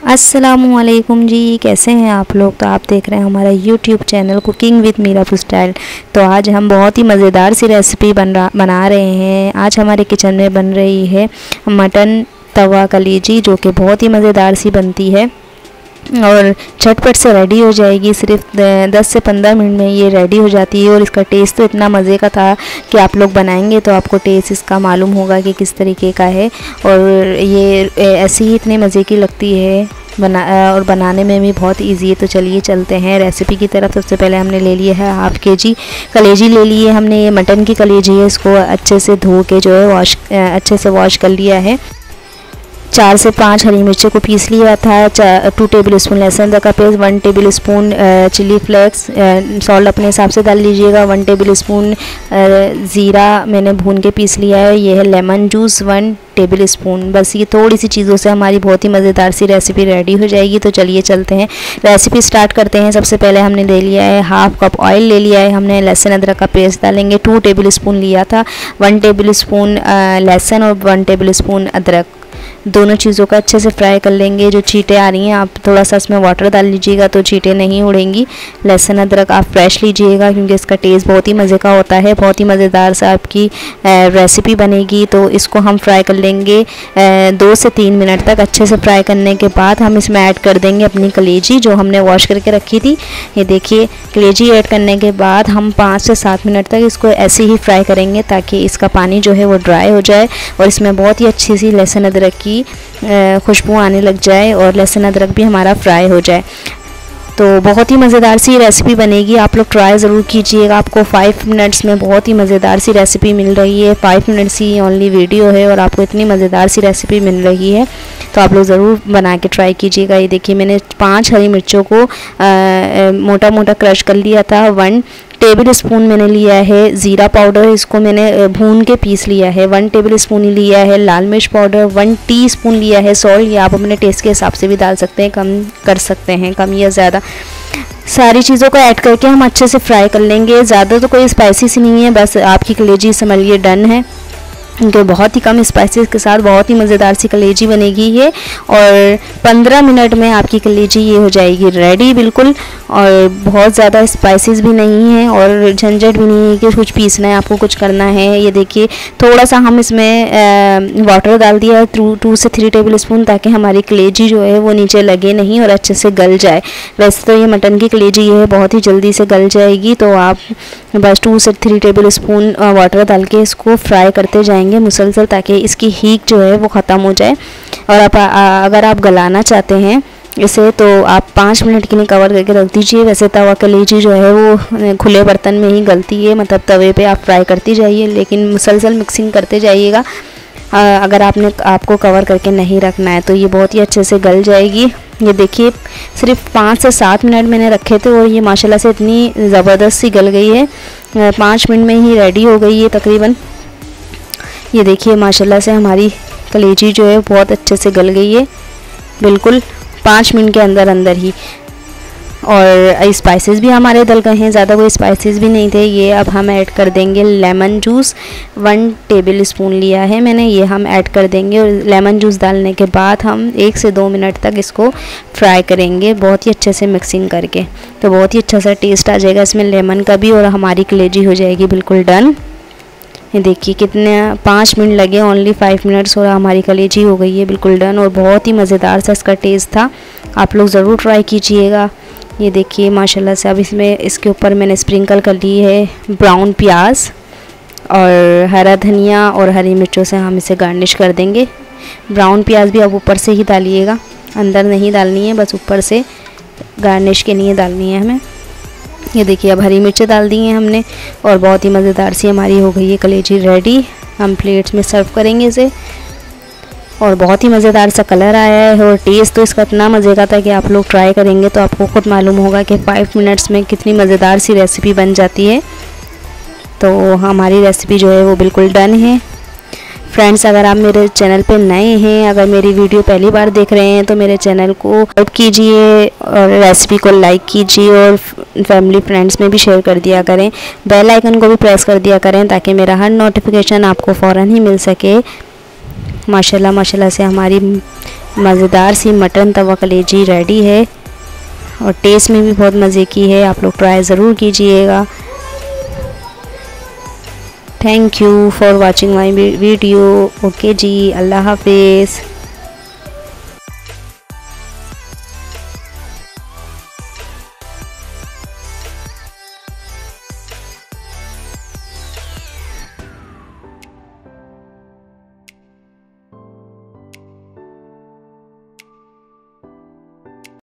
अस्सलामुअलैकुम जी, कैसे हैं आप लोग। तो आप देख रहे हैं हमारा YouTube channel cooking with Meerapur style. तो आज हम बहुत ही मज़ेदार सी रेसिपी बना रहे हैं। आज हमारे किचन में बन रही है मटन तवा कलेजी, जो कि बहुत ही मज़ेदार सी बनती है और झटपट से रेडी हो जाएगी। सिर्फ 10 से 15 मिनट में ये रेडी हो जाती है और इसका टेस्ट तो इतना मज़े का था कि आप लोग बनाएंगे तो आपको टेस्ट इसका मालूम होगा कि किस तरीके का है। और ये ऐसी ही इतने मज़े की लगती है और बनाने में भी बहुत इजी है। तो चलिए चलते हैं रेसिपी की तरफ। सबसे पहले हमने ले लिया है हाफ केजी कलेजी ले लिए हमने। ये मटन की कलेजी है, इसको अच्छे से धो के जो है अच्छे से वॉश कर लिया है। 4 से 5 हरी मिर्चों को पीस लिया था। 2 टेबल स्पून लहसुन अदरक का पेस्ट, 1 tablespoon chilli flakes, salt अपने हिसाब से डाल लीजिएगा। 1 टेबल स्पून ज़ीरा मैंने भून के पीस लिया है। ये है लेमन जूस 1 टेबल स्पून। बस ये थोड़ी सी चीज़ों से हमारी बहुत ही मज़ेदार सी रेसिपी रेडी हो जाएगी। तो चलिए चलते हैं, रेसिपी स्टार्ट करते हैं। सबसे पहले हमने ले लिया है हाफ कप ऑयल ले लिया है हमने। लहसुन अदरक का पेस्ट डालेंगे। 2 टेबल स्पून लिया था। 1 टेबल स्पून लहसुन और 1 टेबल स्पून अदरक, दोनों चीज़ों का अच्छे से फ्राई कर लेंगे। जो चीटें आ रही हैं आप थोड़ा सा इसमें वाटर डाल लीजिएगा तो चीटें नहीं उड़ेंगी। लहसुन अदरक आप फ्रेश लीजिएगा क्योंकि इसका टेस्ट बहुत ही मज़े का होता है। बहुत ही मज़ेदार सा आपकी रेसिपी बनेगी। तो इसको हम फ्राई कर लेंगे 2 से 3 मिनट तक। अच्छे से फ्राई करने के बाद हम इसमें ऐड कर देंगे अपनी कलेजी जो हमने वॉश करके रखी थी। ये देखिए कलेजी ऐड करने के बाद हम 5 से 7 मिनट तक इसको ऐसे ही फ्राई करेंगे ताकि इसका पानी जो है वो ड्राई हो जाए और इसमें बहुत ही अच्छी सी लहसुन अदरक की खुशबू आने लग जाए और लहसुन अदरक भी हमारा फ्राई हो जाए। तो बहुत ही मज़ेदार सी रेसिपी बनेगी, आप लोग ट्राई ज़रूर कीजिएगा। आपको 5 मिनट्स में बहुत ही मज़ेदार सी रेसिपी मिल रही है। 5 मिनट्स की ओनली वीडियो है और आपको इतनी मज़ेदार सी रेसिपी मिल रही है तो आप लोग ज़रूर बना के ट्राई कीजिएगा। ये देखिए मैंने 5 हरी मिर्चों को मोटा मोटा क्रश कर लिया था। 1 टेबल स्पून मैंने लिया है ज़ीरा पाउडर, इसको मैंने भून के पीस लिया है। 1 टेबल स्पून लिया है लाल मिर्च पाउडर। 1 टीस्पून लिया है सॉल्ट, या आप अपने टेस्ट के हिसाब से भी डाल सकते हैं, कम कर सकते हैं, कम या ज़्यादा। सारी चीज़ों को ऐड करके हम अच्छे से फ्राई कर लेंगे। ज़्यादा तो कोई स्पाइसी सी नहीं है, बस आपकी कलेजी समझिए डन है क्योंकि बहुत ही कम स्पाइसेस के साथ बहुत ही मज़ेदार सी कलेजी बनेगी ये। और 15 मिनट में आपकी कलेजी ये हो जाएगी रेडी बिल्कुल। और बहुत ज़्यादा स्पाइसेस भी नहीं है और झंझट भी नहीं है कि कुछ पीसना है, आपको कुछ करना है। ये देखिए थोड़ा सा हम इसमें वाटर डाल दिया है 2 से 3 टेबल स्पून, ताकि हमारी कलेजी जो है वो नीचे लगे नहीं और अच्छे से गल जाए। वैसे तो ये मटन की कलेजी ये है बहुत ही जल्दी से गल जाएगी। तो आप बस 2 से 3 टेबल स्पून वाटर डाल के इसको फ्राई करते जाएंगे मुसलसल, ताकि इसकी हीट जो है वो ख़त्म हो जाए। और अगर आप गलाना चाहते हैं इसे तो आप 5 मिनट के लिए कवर करके रख दीजिए। वैसे तवा कलेजी जो है वो खुले बर्तन में ही गलती है, मतलब तवे पे आप फ्राई करती जाइए लेकिन मुसलसल मिक्सिंग करते जाइएगा। अगर आपको कवर करके नहीं रखना है तो ये बहुत ही अच्छे से गल जाएगी। ये देखिए सिर्फ 5 से 7 मिनट मैंने रखे थे और ये माशाल्लाह से इतनी ज़बरदस्त सी गल गई है। 5 मिनट में ही रेडी हो गई है तकरीबन। ये देखिए माशाल्लाह से हमारी कलेजी जो है बहुत अच्छे से गल गई है बिल्कुल 5 मिनट के अंदर ही। और स्पाइसेस भी हमारे डल गए हैं, ज़्यादा कोई स्पाइसेस भी नहीं थे। ये अब हम ऐड कर देंगे लेमन जूस। 1 टेबल स्पून लिया है मैंने, ये हम ऐड कर देंगे। और लेमन जूस डालने के बाद हम 1 से 2 मिनट तक इसको फ्राई करेंगे बहुत ही अच्छे से मिक्सिंग करके। तो बहुत ही अच्छा सा टेस्ट आ जाएगा इसमें लेमन का भी और हमारी कलेजी हो जाएगी बिल्कुल डन। ये देखिए कितने 5 मिनट लगे, ओनली 5 मिनट्स और हमारी कलेजी हो गई है बिल्कुल डन। और बहुत ही मज़ेदार सा इसका टेस्ट था, आप लोग ज़रूर ट्राई कीजिएगा। ये देखिए माशाल्लाह से अब इसके ऊपर मैंने स्प्रिंकल कर ली है ब्राउन प्याज और हरा धनिया और हरी मिर्चों से हम इसे गार्निश कर देंगे। ब्राउन प्याज भी अब ऊपर से ही डालिएगा, अंदर नहीं डालनी है, बस ऊपर से गार्निश के लिए डालनी है हमें। ये देखिए अब हरी मिर्चें डाल दी हैं हमने और बहुत ही मज़ेदार सी हमारी हो गई है कलेजी रेडी। हम प्लेट्स में सर्व करेंगे इसे और बहुत ही मज़ेदार सा कलर आया है और टेस्ट तो इसका इतना मज़े का था कि आप लोग ट्राई करेंगे तो आपको खुद मालूम होगा कि 5 मिनट्स में कितनी मज़ेदार सी रेसिपी बन जाती है। तो हमारी रेसिपी जो है वो बिल्कुल डन है। फ्रेंड्स अगर आप मेरे चैनल पे नए हैं, अगर मेरी वीडियो पहली बार देख रहे हैं तो मेरे चैनल को सब्सक्राइब कीजिए और रेसिपी को लाइक कीजिए और फैमिली फ्रेंड्स में भी शेयर कर दिया करें। बेल आइकन को भी प्रेस कर दिया करें ताकि मेरा हर नोटिफिकेशन आपको फ़ौरन ही मिल सके। माशाल्लाह माशाल्लाह से हमारी मज़ेदार सी मटन तवा कलेजी रेडी है और टेस्ट में भी बहुत मज़े की है। आप लोग ट्राई ज़रूर कीजिएगा। Thank you for watching my video. Okay जी, अल्लाह हाफिज़।